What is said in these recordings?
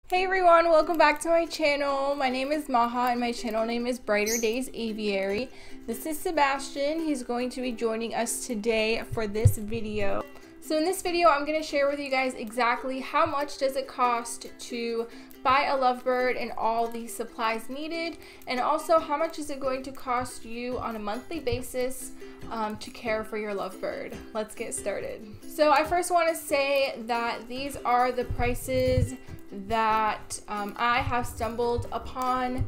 Hey everyone, welcome back to my channel. My name is Maha and my channel name is Brighter Days Aviary. This is Sebastian. He's going to be joining us today for this video. So in this video, I'm going to share with you guys exactly how much does it cost to buy a lovebird and all the supplies needed, and also how much is it going to cost you on a monthly basis to care for your lovebird. Let's get started. So I first want to say that these are the prices that I have stumbled upon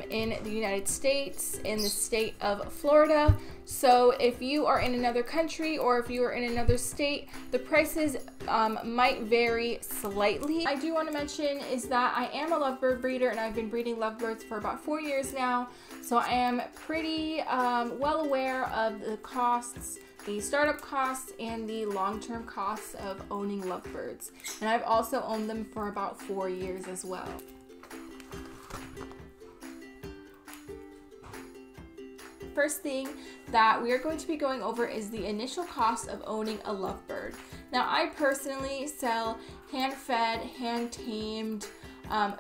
in the United States, in the state of Florida. So if you are in another country or if you are in another state, the prices might vary slightly. I do want to mention is that I am a lovebird breeder and I've been breeding lovebirds for about 4 years now. So I am pretty well aware of the costs, the startup costs, and the long-term costs of owning lovebirds. And I've also owned them for about 4 years as well. First thing that we are going to be going over is the initial cost of owning a lovebird. Now, I personally sell hand-fed, hand-tamed,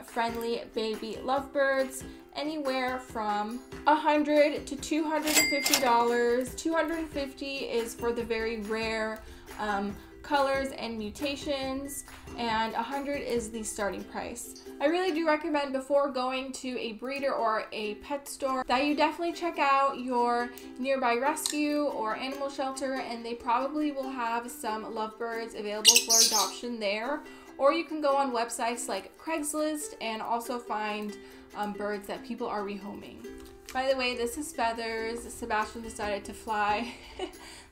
friendly baby lovebirds anywhere from $100 to $250. $250 is for the very rare colors and mutations, and $100 is the starting price. I really do recommend before going to a breeder or a pet store that you definitely check out your nearby rescue or animal shelter, and they probably will have some lovebirds available for adoption there. Or you can go on websites like Craigslist and also find birds that people are rehoming. By the way, this is Feathers. Sebastian decided to fly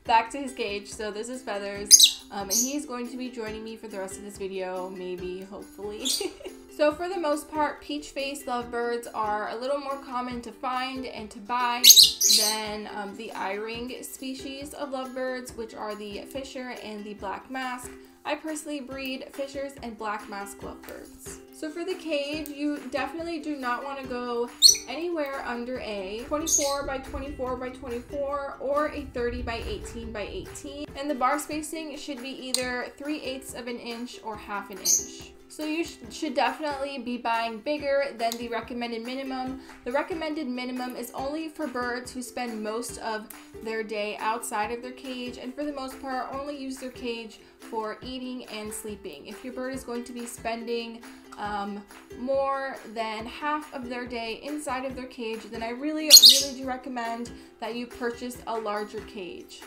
back to his cage, so this is Feathers. And he's going to be joining me for the rest of this video, maybe, hopefully. So for the most part, peach-faced lovebirds are a little more common to find and to buy than the eye-ring species of lovebirds, which are the Fisher and the Black Mask. I personally breed Fishers and Black Mask lovebirds. So for the cage, you definitely do not want to go anywhere under a 24 by 24 by 24 or a 30 by 18 by 18. And the bar spacing should be either 3/8 of an inch or 1/2 an inch. So you should definitely be buying bigger than the recommended minimum. The recommended minimum is only for birds who spend most of their day outside of their cage and for the most part only use their cage for eating and sleeping. If your bird is going to be spending more than half of their day inside of their cage, then I really do recommend that you purchase a larger cage.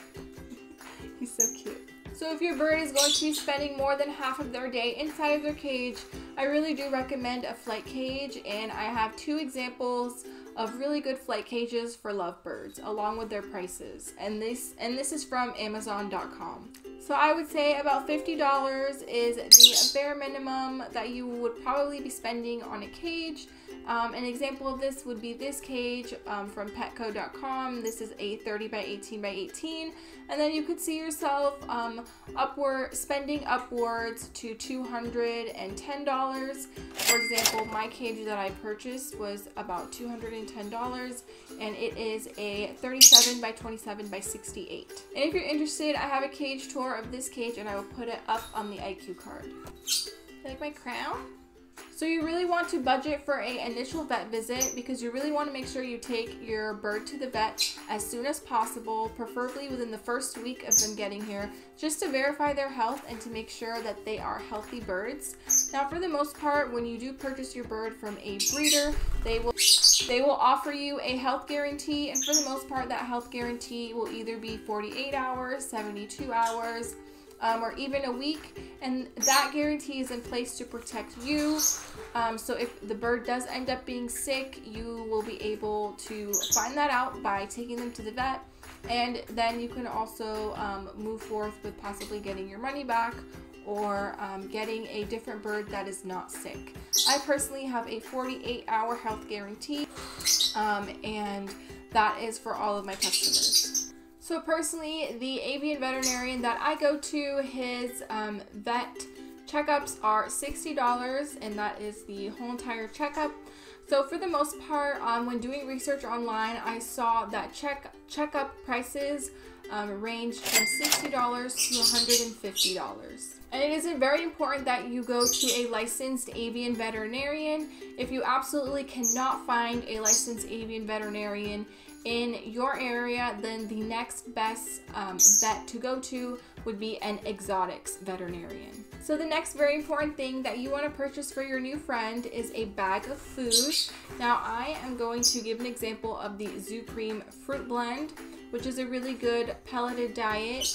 He's so cute. So if your bird is going to be spending more than half of their day inside of their cage, I really do recommend a flight cage, and I have 2 examples of really good flight cages for lovebirds along with their prices, and this is from Amazon.com. So I would say about $50 is the bare minimum that you would probably be spending on a cage. An example of this would be this cage from petco.com. This is a 30 by 18 by 18, and then you could see yourself spending upwards to $210. For example, my cage that I purchased was about $210, and it is a 37 by 27 by 68. And if you're interested, I have a cage tour of this cage, and I will put it up on the IQ card. You like my crown? So you really want to budget for an initial vet visit because you really want to make sure you take your bird to the vet as soon as possible, preferably within the first week of them getting here, just to verify their health and to make sure that they are healthy birds. Now, for the most part, when you do purchase your bird from a breeder, they will offer you a health guarantee, and for the most part, that health guarantee will either be 48 hours, 72 hours, or even a week, and that guarantee is in place to protect you. So if the bird does end up being sick, you will be able to find that out by taking them to the vet, and then you can also move forth with possibly getting your money back or getting a different bird that is not sick. I personally have a 48-hour health guarantee, and that is for all of my customers. So personally, the avian veterinarian that I go to, his vet checkups are $60, and that is the whole entire checkup. So for the most part, when doing research online, I saw that checkup prices ranged from $60 to $150. And it is very important that you go to a licensed avian veterinarian. If you absolutely cannot find a licensed avian veterinarian in your area, then the next best vet to go to would be an exotics veterinarian. So the next very important thing that you want to purchase for your new friend is a bag of food. Now I am going to give an example of the Supreme Fruit Blend, which is a really good pelleted diet.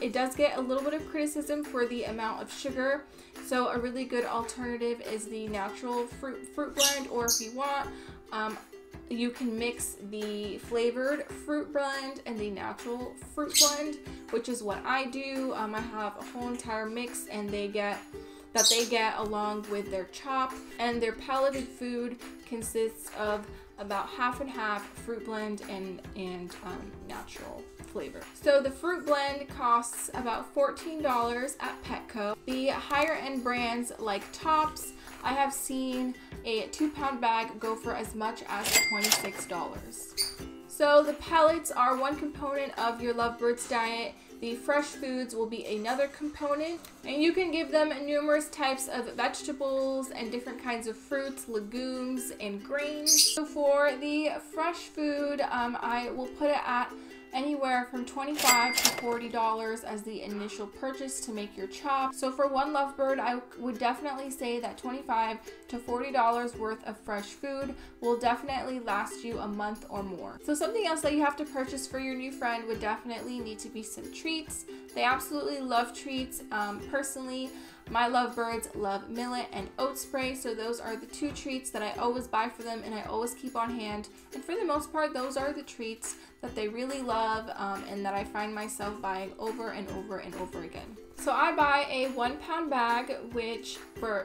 It does get a little bit of criticism for the amount of sugar, so a really good alternative is the natural fruit blend, or if you want, you can mix the flavored fruit blend and the natural fruit blend, which is what I do. I have a whole entire mix and they get along with their chop, and their pelleted food consists of about half and half fruit blend and natural flavor. So the fruit blend costs about $14 at Petco. The higher end brands like Tops, I have seen a 2-pound bag go for as much as $26. So the pellets are one component of your Lovebird's diet. The fresh foods will be another component, and you can give them numerous types of vegetables and different kinds of fruits, legumes, and grains. So for the fresh food, I will put it at anywhere from $25 to $40 as the initial purchase to make your chop. So for one Lovebird, I would definitely say that $25 to $40 worth of fresh food will definitely last you a month or more. So something else that you have to purchase for your new friend would definitely need to be some treats. They absolutely love treats. Personally, my Lovebirds love millet and oat spray, so those are the two treats that I always buy for them and I always keep on hand. And for the most part, those are the treats that they really love and that I find myself buying over and over and over again. So I buy a 1-pound bag, which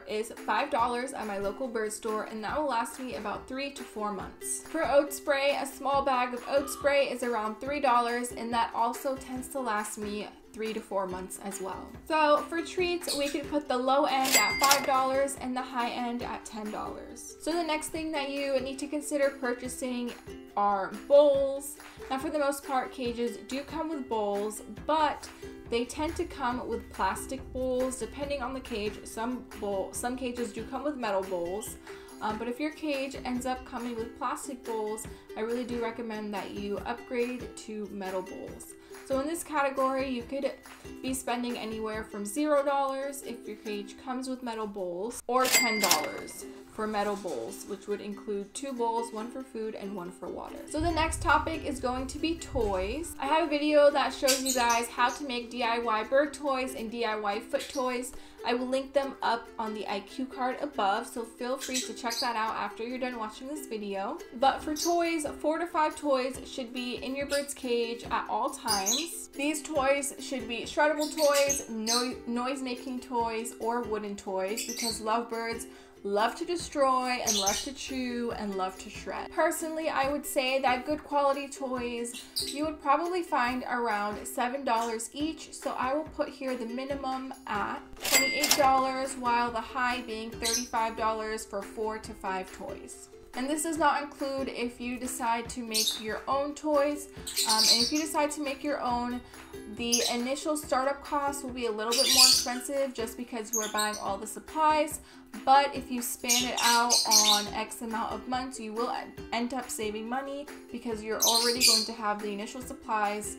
is $5 at my local bird store, and that will last me about 3 to 4 months. For oat spray, a small bag of oat spray is around $3, and that also tends to last me 3 to 4 months as well. So for treats, we could put the low end at $5 and the high end at $10. So the next thing that you need to consider purchasing are bowls. Now for the most part, cages do come with bowls, but they tend to come with plastic bowls depending on the cage. Some cages do come with metal bowls. But if your cage ends up coming with plastic bowls, I really do recommend that you upgrade to metal bowls. So in this category, you could be spending anywhere from $0 if your cage comes with metal bowls, or $10 for metal bowls, which would include 2 bowls, one for food and one for water. So the next topic is going to be toys. I have a video that shows you guys how to make DIY bird toys and DIY foot toys. I will link them up on the IQ card above, so feel free to check that out after you're done watching this video. But for toys, 4 to 5 toys should be in your bird's cage at all times. These toys should be shreddable toys, noise-making toys, or wooden toys, because Lovebirds love to destroy and love to chew and love to shred. Personally, I would say that good quality toys you would probably find around $7 each, so I will put here the minimum at $28, while the high being $35 for 4 to 5 toys. And this does not include if you decide to make your own toys. And if you decide to make your own, the initial startup cost will be a little bit more expensive just because you are buying all the supplies. But if you span it out on X amount of months, you will end up saving money because you're already going to have the initial supplies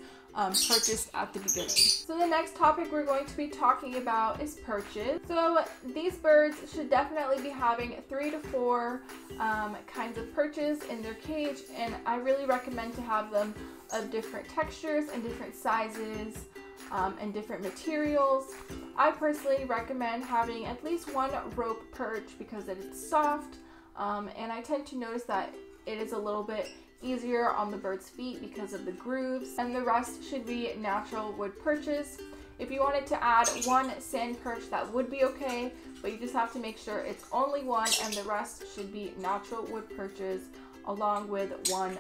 purchased at the beginning. So the next topic we're going to be talking about is perches. So these birds should definitely be having 3 to 4 kinds of perches in their cage, and I really recommend to have them of different textures and different sizes and different materials. I personally recommend having at least 1 rope perch because it's soft, and I tend to notice that it is a little bit easier on the bird's feet because of the grooves, and the rest should be natural wood perches. If you wanted to add 1 sand perch, that would be okay, but you just have to make sure it's only 1 and the rest should be natural wood perches along with 1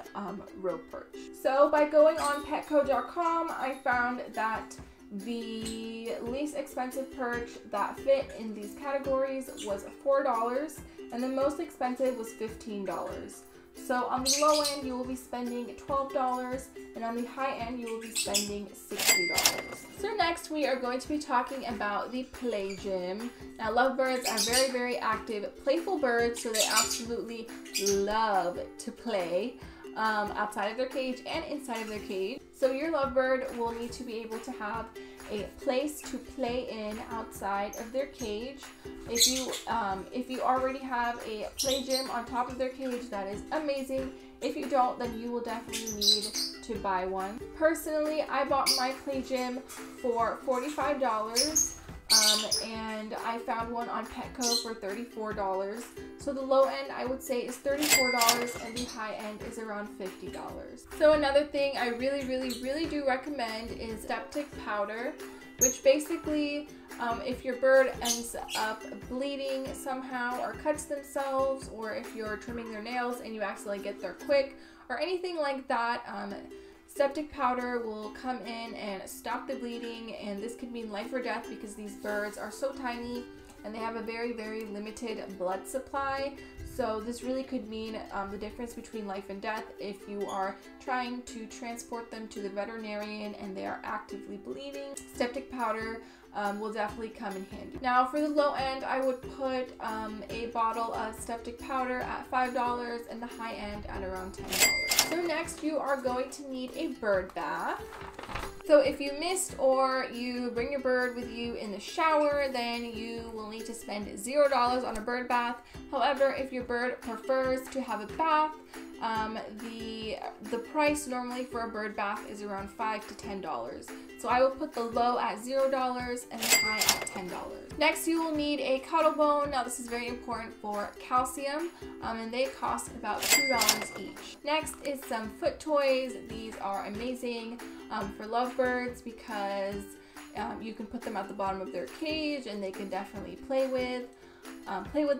rope perch. So by going on petco.com, I found that the least expensive perch that fit in these categories was $4, and the most expensive was $15. So on the low end, you will be spending $12, and on the high end, you will be spending $60. So next, we are going to be talking about the play gym. Now, lovebirds are very, very active, playful birds, so they absolutely love to play outside of their cage and inside of their cage. So your lovebird will need to be able to have a place to play in outside of their cage. If you already have a play gym on top of their cage, that is amazing. If you don't, then you will definitely need to buy one. Personally, I bought my play gym for $45. And I found one on Petco for $34. So the low end I would say is $34 and the high end is around $50. So another thing I really do recommend is septic powder, which basically if your bird ends up bleeding somehow or cuts themselves, or if you're trimming their nails and you accidentally get there quick or anything like that, septic powder will come in and stop the bleeding, and this could mean life or death because these birds are so tiny and they have a very limited blood supply. So this really could mean the difference between life and death if you are trying to transport them to the veterinarian and they are actively bleeding. Septic powder will definitely come in handy. Now for the low end, I would put a bottle of septic powder at $5 and the high end at around $10. So next you are going to need a bird bath. So if you missed or you bring your bird with you in the shower, then you will need to spend $0 on a bird bath. However, if your bird prefers to have a bath, the price normally for a bird bath is around $5 to $10. So I will put the low at $0 and the high at $10. Next, you will need a Cuttlebone. Now this is very important for calcium, and they cost about $2 each. Next is some foot toys. These are amazing for lovebirds because you can put them at the bottom of their cage and they can definitely play with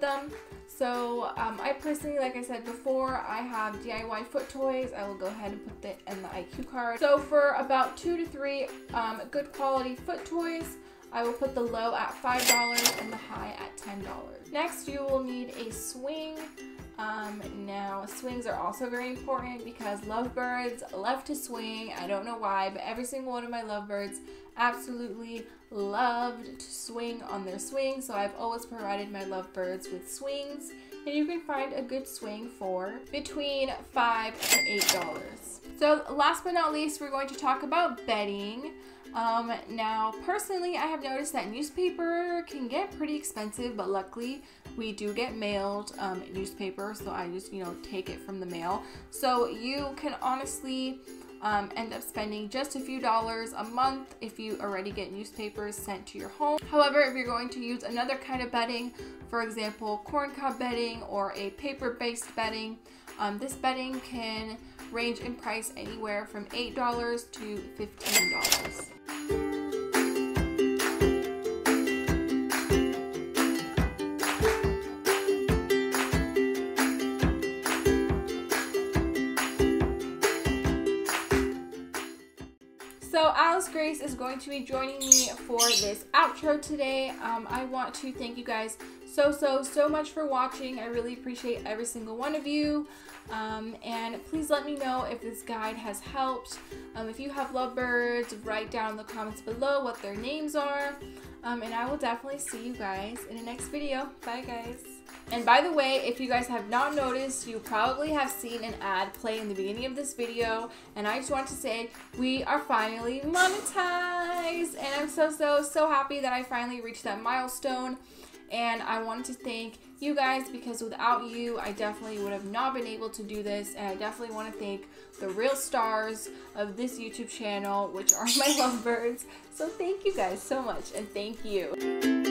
them. So I personally, like I said before, I have DIY foot toys. I will go ahead and put that in the IQ card. So for about 2 to 3 good quality foot toys, I will put the low at $5 and the high at $10. Next, you will need a swing. Now swings are also very important because lovebirds love to swing. I don't know why, but every single one of my lovebirds absolutely loved to swing on their swing. So I've always provided my lovebirds with swings, and you can find a good swing for between $5 to $8. So last but not least, we're going to talk about bedding. Now personally, I have noticed that newspaper can get pretty expensive, but luckily we do get mailed newspaper, so I just take it from the mail. So you can honestly end up spending just a few dollars a month if you already get newspapers sent to your home. However, if you're going to use another kind of bedding, for example corn cob bedding or a paper-based bedding, this bedding can range in price anywhere from $8 to $15. So Alice Grace is going to be joining me for this outro today. I want to thank you guys so much for watching. I really appreciate every single one of you. And please let me know if this guide has helped. If you have lovebirds, write down in the comments below what their names are. And I will definitely see you guys in the next video. Bye guys. And by the way, if you guys have not noticed, you probably have seen an ad play in the beginning of this video, and I just want to say we are finally monetized, and I'm so happy that I finally reached that milestone. And I wanted to thank you guys because without you, I definitely would have not been able to do this. And I definitely want to thank the real stars of this YouTube channel, which are my lovebirds. So thank you guys so much, and thank you.